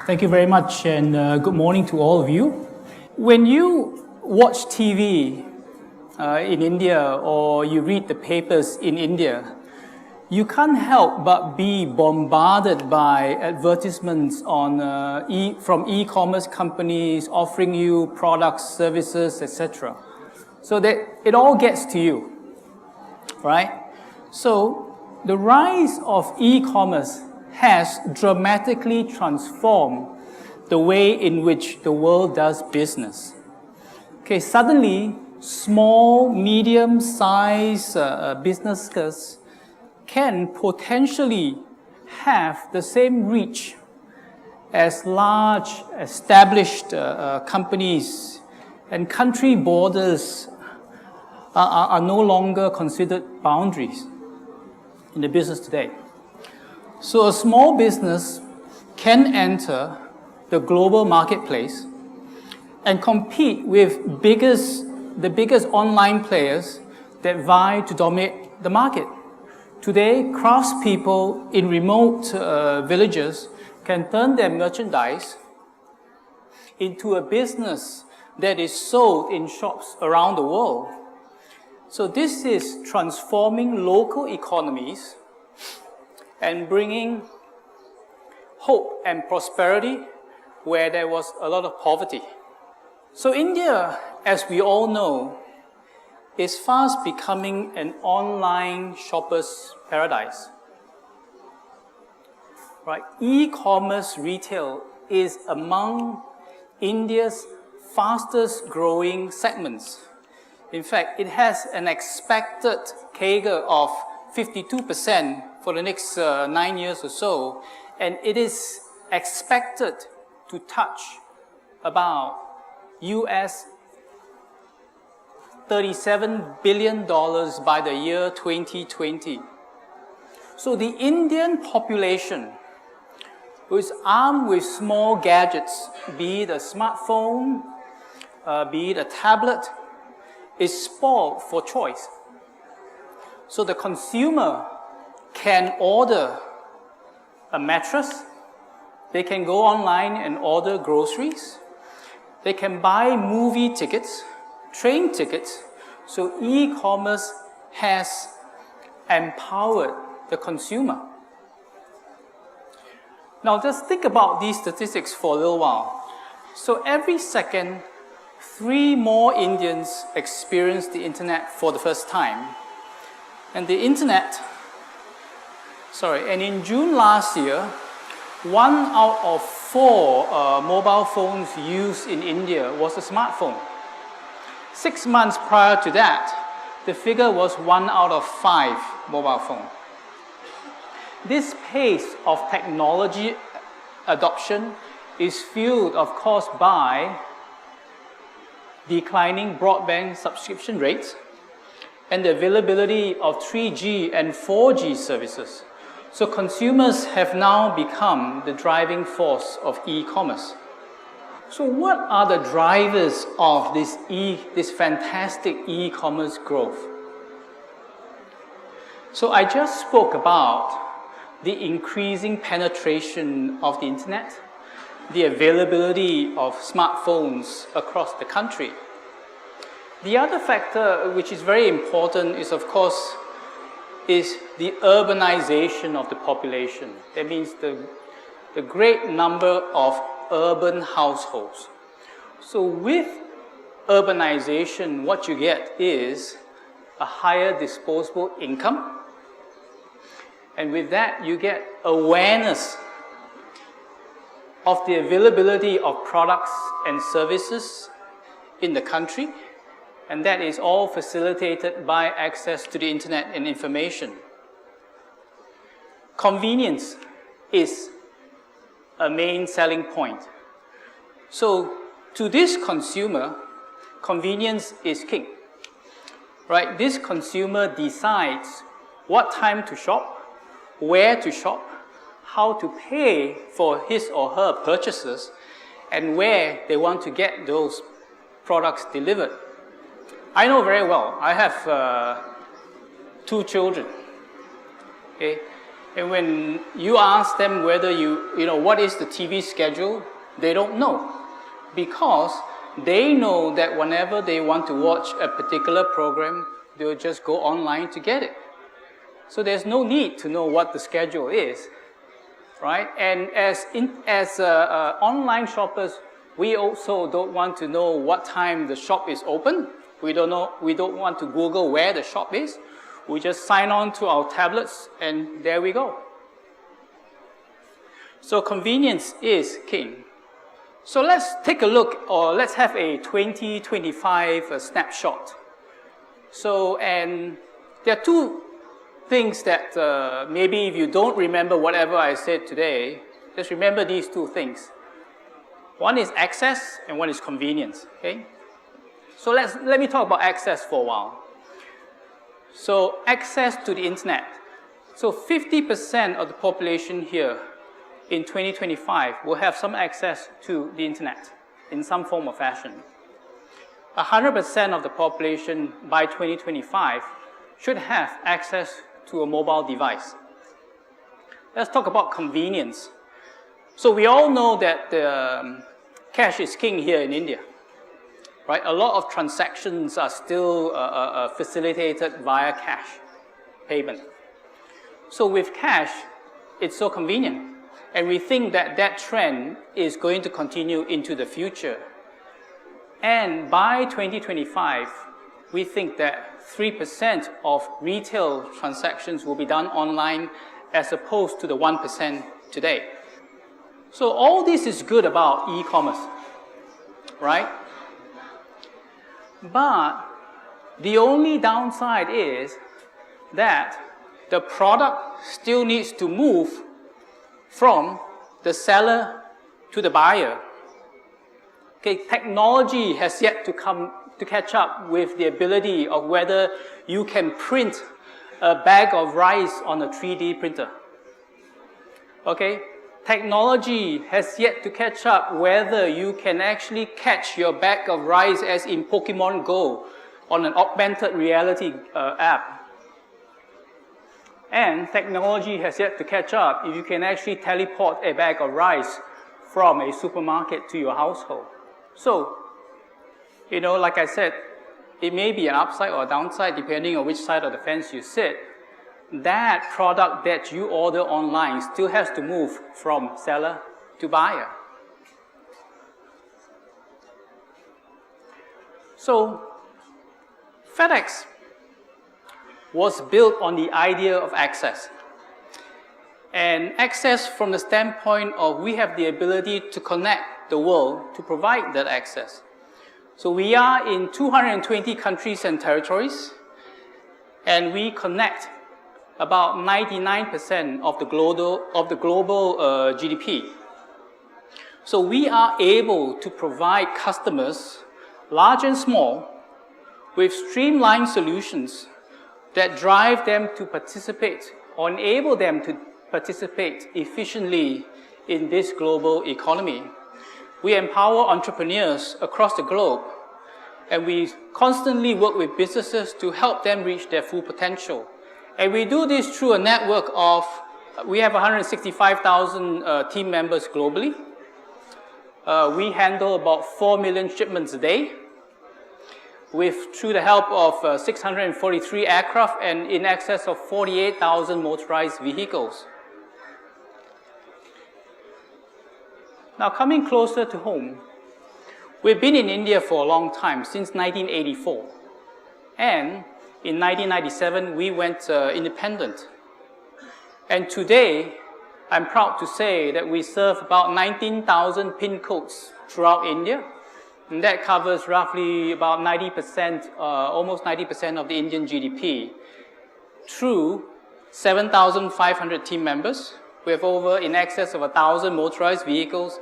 Thank you very much, and good morning to all of you. When you watch TV in India or you read the papers in India, you can't help but be bombarded by advertisements on from e-commerce companies offering you products, services, etc. So that it all gets to you, right? So the rise of e-commerce has dramatically transformed the way in which the world does business. Okay, suddenly, small, medium-sized businesses can potentially have the same reach as large, established companies, and country borders are no longer considered boundaries in the business today. So a small business can enter the global marketplace and compete with the biggest online players that vie to dominate the market. Today, craftspeople in remote villages can turn their merchandise into a business that is sold in shops around the world. So this is transforming local economies and bringing hope and prosperity where there was a lot of poverty. So India, as we all know, is fast becoming an online shopper's paradise. Right? E-commerce retail is among India's fastest growing segments. In fact, it has an expected CAGR of 52% for the next 9 years or so, and it is expected to touch about US $37 billion by the year 2020. So the Indian population, who is armed with small gadgets, be it a smartphone, be it a tablet, is spoiled for choice. So the consumer can order a mattress, they can go online and order groceries, they can buy movie tickets, train tickets. So e-commerce has empowered the consumer. Now just think about these statistics for a little while. So every second, 3 more Indians experience the internet for the first time. And the internet, and in June last year, 1 out of 4 mobile phones used in India was a smartphone. 6 months prior to that, the figure was 1 out of 5 mobile phones. This pace of technology adoption is fueled, of course, by declining broadband subscription rates and the availability of 3G and 4G services. So consumers have now become the driving force of e-commerce. So what are the drivers of this fantastic e-commerce growth? So I just spoke about the increasing penetration of the internet, the availability of smartphones across the country. The other factor which is very important is, of course, the urbanization of the population. That means the great number of urban households. So with urbanization, what you get is a higher disposable income. And with that, you get awareness of the availability of products and services in the country. And that is all facilitated by access to the internet and information. Convenience is a main selling point. So to this consumer, convenience is king. Right? This consumer decides what time to shop, where to shop, how to pay for his or her purchases, and where they want to get those products delivered. I know very well. I have 2 children. Okay? And when you ask them whether what is the TV schedule, they don't know. Because they know that whenever they want to watch a particular program, they'll just go online to get it. So there's no need to know what the schedule is, right? And as online shoppers, we also don't want to know what time the shop is open. We don't want to Google where the shop is. We just sign on to our tablets and there we go. So convenience is king. So let's take a look, or let's have a 2025 snapshot. So, and there are two things that maybe if you don't remember whatever I said today, just remember these two things. One is access and one is convenience, okay? So let me talk about access for a while. So access to the internet. So 50% of the population here in 2025 will have some access to the internet in some form or fashion. 100% of the population by 2025 should have access to a mobile device. Let's talk about convenience. So we all know that cash is king here in India, right? A lot of transactions are still facilitated via cash payment. So with cash, it's so convenient. And we think that that trend is going to continue into the future. And by 2025, we think that 3% of retail transactions will be done online as opposed to the 1% today. So all this is good about e-commerce, right? But the only downside is that the product still needs to move from the seller to the buyer. Okay, technology has yet to come to catch up with the ability of whether you can print a bag of rice on a 3D printer. Okay, technology has yet to catch up whether you can actually catch your bag of rice as in Pokemon Go on an augmented reality app. And technology has yet to catch up if you can actually teleport a bag of rice from a supermarket to your household. So, like I said, it may be an upside or a downside depending on which side of the fence you sit. That product that you order online still has to move from seller to buyer. So, FedEx was built on the idea of access. And access from the standpoint of we have the ability to connect the world to provide that access. So we are in 220 countries and territories, and we connect about 99% of the global GDP. So we are able to provide customers, large and small, with streamlined solutions that drive them to participate or enable them to participate efficiently in this global economy. We empower entrepreneurs across the globe, and we constantly work with businesses to help them reach their full potential. And we do this through a network of, we have 165,000 team members globally. We handle about 4 million shipments a day, through the help of 643 aircraft and in excess of 48,000 motorized vehicles. Now coming closer to home, we've been in India for a long time, since 1984. And in 1997, we went independent. And today, I'm proud to say that we serve about 19,000 PIN codes throughout India. And that covers roughly about 90%, almost 90% of the Indian GDP through 7,500 team members. We have over in excess of 1,000 motorized vehicles,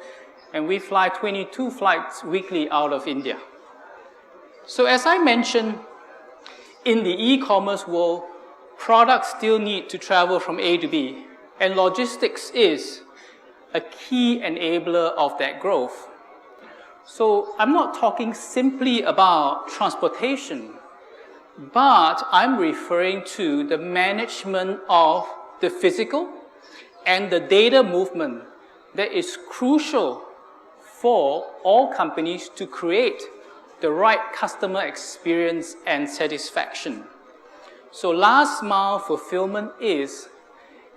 and we fly 22 flights weekly out of India. So as I mentioned, in the e-commerce world, products still need to travel from A to B, and logistics is a key enabler of that growth. So I'm not talking simply about transportation, but I'm referring to the management of the physical and the data movement that is crucial for all companies to create the right customer experience and satisfaction. So last mile fulfillment is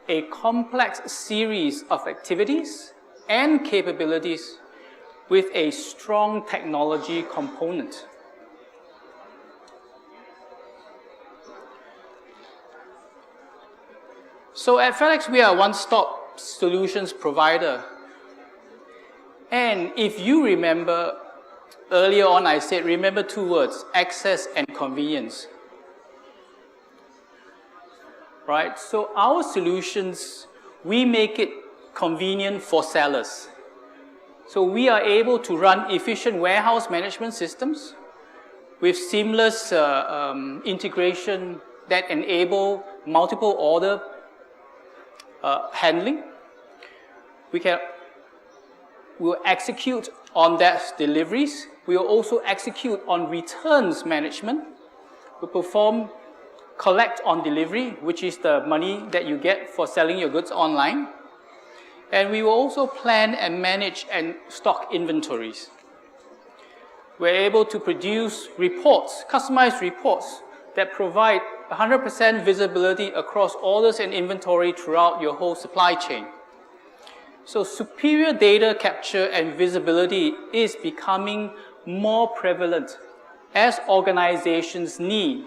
a complex series of activities and capabilities with a strong technology component. So at FedEx, we are a one-stop solutions provider. And if you remember, earlier on I said, remember two words, access and convenience. Right? So our solutions, we make it convenient for sellers. So we are able to run efficient warehouse management systems with seamless integration that enable multiple order handling. We'll execute on that deliveries. We'll also execute on returns management. We'll collect on delivery, which is the money that you get for selling your goods online. And we will also plan and manage and stock inventories. We're able to produce reports, customized reports that provide 100% visibility across orders and inventory throughout your whole supply chain. So superior data capture and visibility is becoming more prevalent as organizations need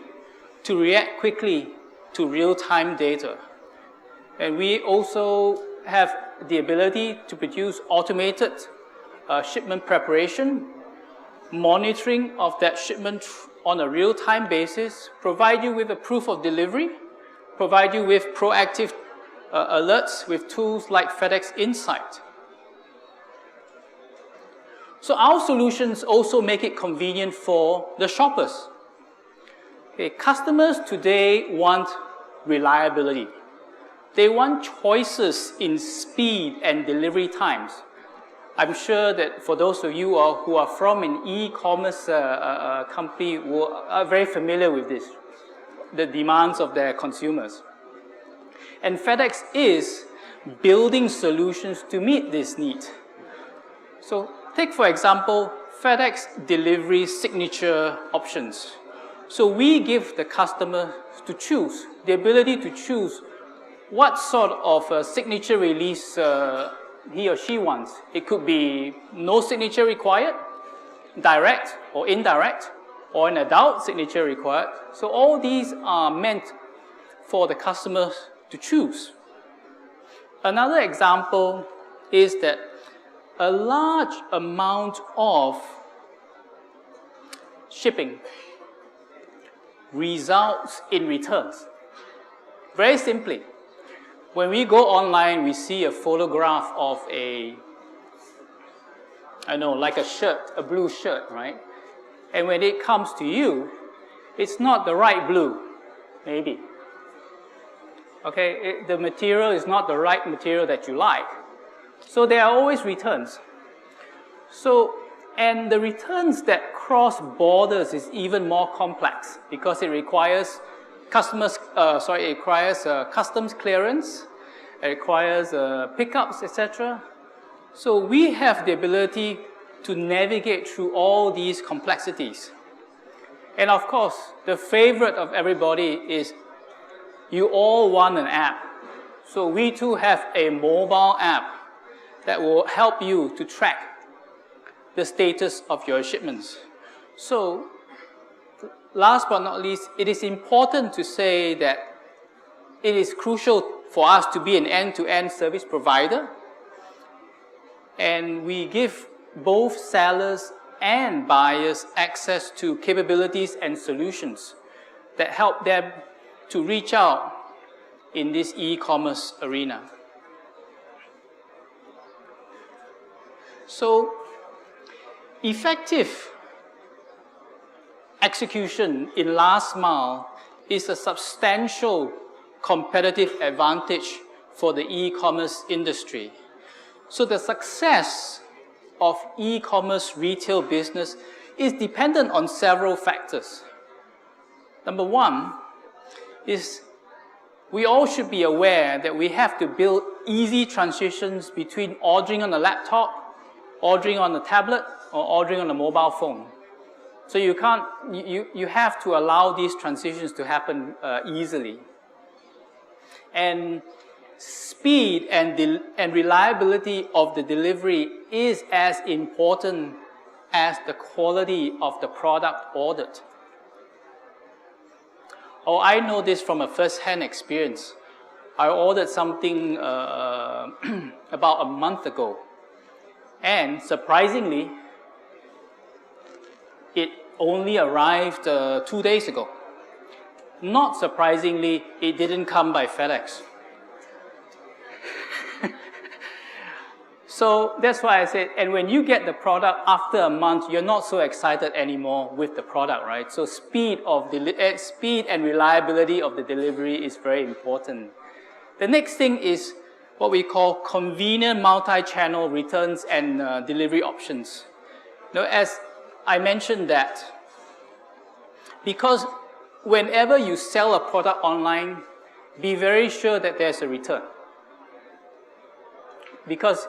to react quickly to real-time data. And we also have the ability to produce automated shipment preparation, monitoring of that shipment on a real-time basis, provide you with a proof of delivery, provide you with proactive alerts with tools like FedEx Insight. So our solutions also make it convenient for the shoppers. Okay, customers today want reliability. They want choices in speed and delivery times. I'm sure that for those of you who are from an e-commerce company who are very familiar with this, the demands of their consumers. And FedEx is building solutions to meet this need. So take, for example, FedEx delivery signature options. So we give the customer to choose, the ability to choose what sort of a signature release he or she wants. It could be no signature required, direct or indirect, or an adult signature required. So all these are meant for the customers to choose. Another example is that a large amount of shipping results in returns. Very simply, when we go online, we see a photograph of like a shirt, a blue shirt, right? And when it comes to you, it's not the right blue, maybe. Okay, the material is not the right material that you like. So there are always returns. And the returns that cross borders is even more complex because it requires customs clearance, it requires pickups, etc. So we have the ability to navigate through all these complexities. And of course, the favorite of everybody is you all want an app. So we too have a mobile app that will help you to track the status of your shipments. So last but not least, it is important to say that it is crucial for us to be an end-to-end service provider. And we give both sellers and buyers access to capabilities and solutions that help them to reach out in this e-commerce arena. So, effective execution in last mile is a substantial competitive advantage for the e-commerce industry. So the success of e-commerce retail business is dependent on several factors. Number one is we all should be aware that we have to build easy transitions between ordering on a laptop, ordering on a tablet, or ordering on a mobile phone. So you can't, you have to allow these transitions to happen easily. And speed and reliability of the delivery is as important as the quality of the product ordered. Oh, I know this from a first-hand experience. I ordered something about a month ago, and surprisingly, it only arrived 2 days ago. Not surprisingly, it didn't come by FedEx. So that's why I said, and when you get the product after a month, you're not so excited anymore with the product, right? So speed and reliability of the delivery is very important. The next thing is what we call convenient multi-channel returns and delivery options. Now, as I mentioned that, because whenever you sell a product online, be very sure that there's a return. Because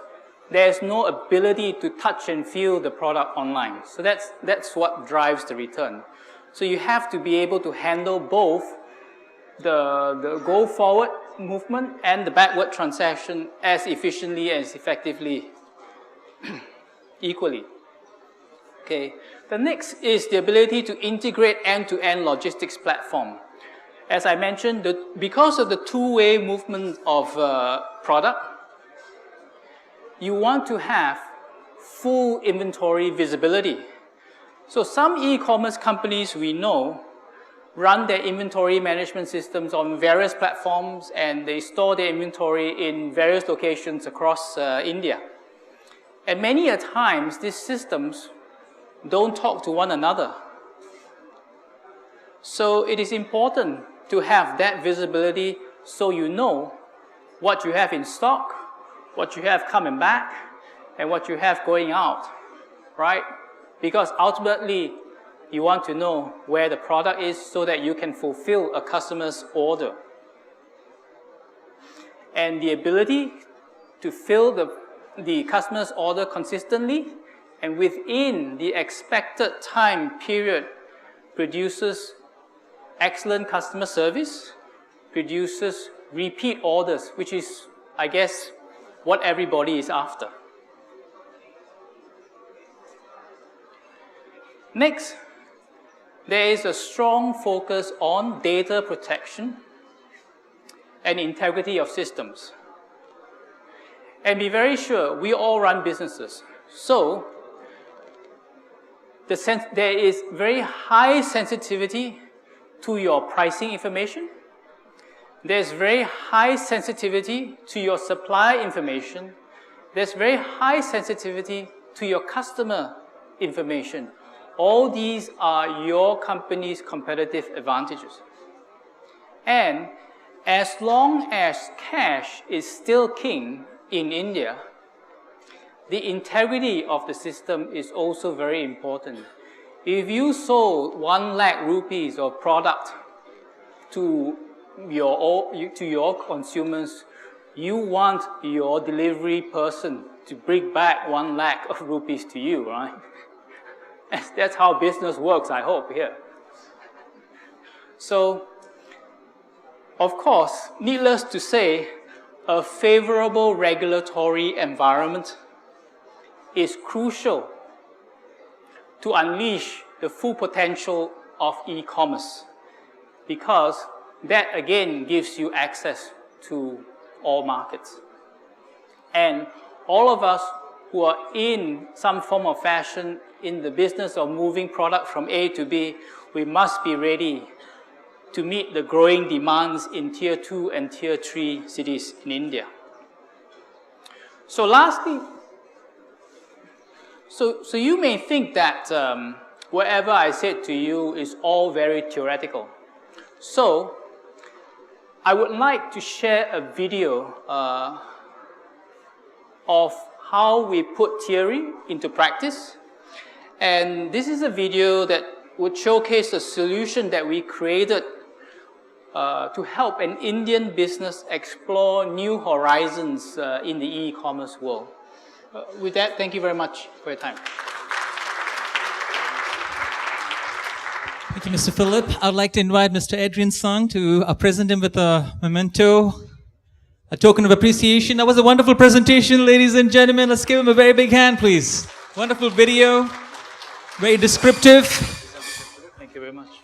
there's no ability to touch and feel the product online. So that's what drives the return. So you have to be able to handle both the go forward movement and the backward transaction as efficiently and as effectively equally. Okay. The next is the ability to integrate end-to-end logistics platform. As I mentioned, because of the two-way movement of product, you want to have full inventory visibility. So some e-commerce companies we know run their inventory management systems on various platforms, and they store their inventory in various locations across India. And many a times, these systems don't talk to one another. So it is important to have that visibility so you know what you have in stock, what you have coming back, and what you have going out, right? Because ultimately, you want to know where the product is so that you can fulfill a customer's order. And the ability to fill the customer's order consistently and within the expected time period produces excellent customer service, produces repeat orders, which is, I guess, what everybody is after. Next, there is a strong focus on data protection and integrity of systems. And be very sure, we all run businesses. So, there is very high sensitivity to your pricing information. There's very high sensitivity to your supply information. There's very high sensitivity to your customer information. All these are your company's competitive advantages. And as long as cash is still king in India, the integrity of the system is also very important. If you sold 1 lakh rupees of product to your consumers, you want your delivery person to bring back 1 lakh of rupees to you, right? That's how business works, I hope, here. So, of course, needless to say, a favorable regulatory environment is crucial to unleash the full potential of e-commerce, because that again gives you access to all markets. And all of us who are in some form of fashion in the business of moving product from A to B, we must be ready to meet the growing demands in Tier 2 and Tier 3 cities in India. So lastly, so you may think that whatever I said to you is all very theoretical. So I would like to share a video of how we put theory into practice. And this is a video that would showcase the solution that we created to help an Indian business explore new horizons in the e-commerce world. With that, thank you very much for your time. Thank you, Mr. Philip. I'd like to invite Mr. Adrian Song to present him with a memento, a token of appreciation. That was a wonderful presentation, ladies and gentlemen. Let's give him a very big hand, please. Wonderful video, very descriptive. Thank you very much.